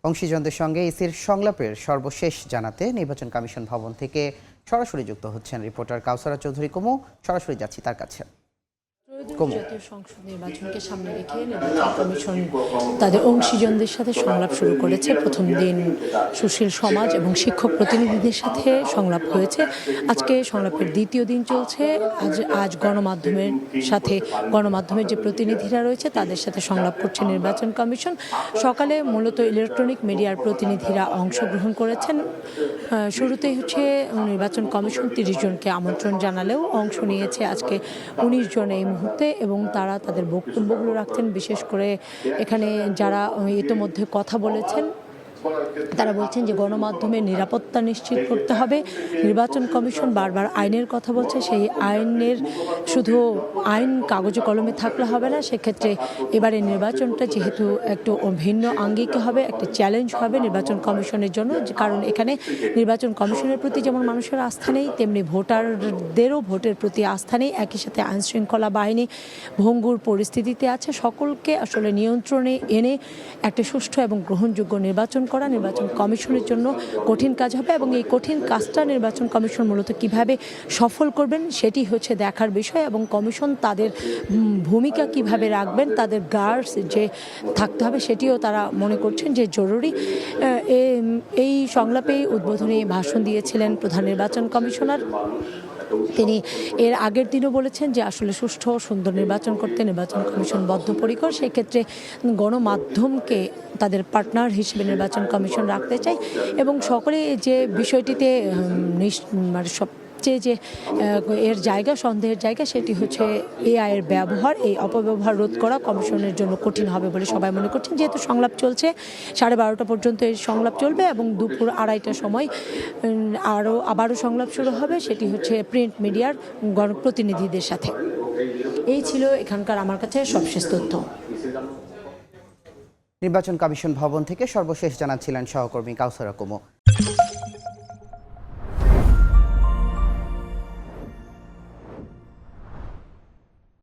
অংশীজনদের সঙ্গে ইসির সংলাপের সর্বশেষ জানাতে নির্বাচন কমিশন ভবন থেকে সরাসরি যুক্ত হচ্ছেন রিপোর্টার কাউসারা চৌধুরী কুমু। সরাসরি যাচ্ছি তার কাছে। জাতীয় সংসদ নির্বাচনকে সামনে রেখে নির্বাচন কমিশন তাদের অংশীজনদের সাথে সংলাপ শুরু করেছে। প্রথম দিন সুশীল সমাজ এবং শিক্ষক প্রতিনিধিদের সাথে সংলাপ হয়েছে। আজকে সংলাপের দ্বিতীয় দিন চলছে। আজ গণমাধ্যমের সাথে গণমাধ্যমের যে প্রতিনিধিরা রয়েছে তাদের সাথে সংলাপ করছে নির্বাচন কমিশন। সকালে মূলত ইলেকট্রনিক মিডিয়ার প্রতিনিধিরা অংশগ্রহণ করেছেন। শুরুতেই হচ্ছে নির্বাচন কমিশন 30 জনকে আমন্ত্রণ জানালেও অংশ নিয়েছে আজকে 19 জন এই মুহূর্তে, এবং তারা তাদের বক্তব্যগুলো রাখছেন। বিশেষ করে এখানে যারা ইতোমধ্যে কথা বলেছেন তারা বলছেন যে গণমাধ্যমের নিরাপত্তা নিশ্চিত করতে হবে। নির্বাচন কমিশন বারবার আইনের কথা বলছে, সেই আইনের শুধু আইন কাগজে কলমে থাকলে হবে না। সেক্ষেত্রে এবারে নির্বাচনটা যেহেতু একটু ভিন্ন আঙ্গিকে হবে, একটা চ্যালেঞ্জ হবে নির্বাচন কমিশনের জন্য, কারণ এখানে নির্বাচন কমিশনের প্রতি যেমন মানুষের আস্থা নেই, তেমনি ভোটারদেরও ভোটের প্রতি আস্থা নেই। একই সাথে আইন শৃঙ্খলা বাহিনী ভঙ্গুর পরিস্থিতিতে আছে। সকলকে আসলে নিয়ন্ত্রণে এনে একটা সুষ্ঠু এবং গ্রহণযোগ্য নির্বাচন করা নির্বাচন কমিশনের জন্য কঠিন কাজ হবে, এবং এই কঠিন কাজটা নির্বাচন কমিশন মূলত কিভাবে সফল করবেন সেটি হচ্ছে দেখার বিষয়। এবং কমিশন তাদের ভূমিকা কিভাবে রাখবেন, তাদের গার্ডস যে থাকতে হবে সেটিও তারা মনে করছেন যে জরুরি। এই সংলাপে উদ্বোধনী ভাষণ দিয়েছিলেন প্রধান নির্বাচন কমিশনার। তিনি এর আগের দিনও বলেছেন যে আসলে সুষ্ঠু সুন্দর নির্বাচন করতে নির্বাচন কমিশন বদ্ধপরিকর। সেক্ষেত্রে গণমাধ্যমকে তাদের পার্টনার হিসেবে নির্বাচন কমিশন রাখতে চায়, এবং সকলে যে বিষয়টিতে মানে সবচেয়ে যে এর জায়গা, সন্দেহের জায়গা, সেটি হচ্ছে এআই এর ব্যবহার। এই অপব্যবহার রোধ করা কমিশনের জন্য কঠিন হবে বলে সবাই মনে করছেন। যেহেতু সংলাপ চলছে 12:30 পর্যন্ত এই সংলাপ চলবে, এবং দুপুর 2:30টার সময় আবারও সংলাপ শুরু হবে, সেটি হচ্ছে প্রিন্ট মিডিয়ার গণপ্রতিনিধিদের সাথে। এই ছিল এখানকার আমার কাছে সবশেষ তথ্য। নির্বাচন কমিশন ভবন থেকে সর্বশেষ জানাচ্ছিলেন সহকর্মী কাউসারা কুমু।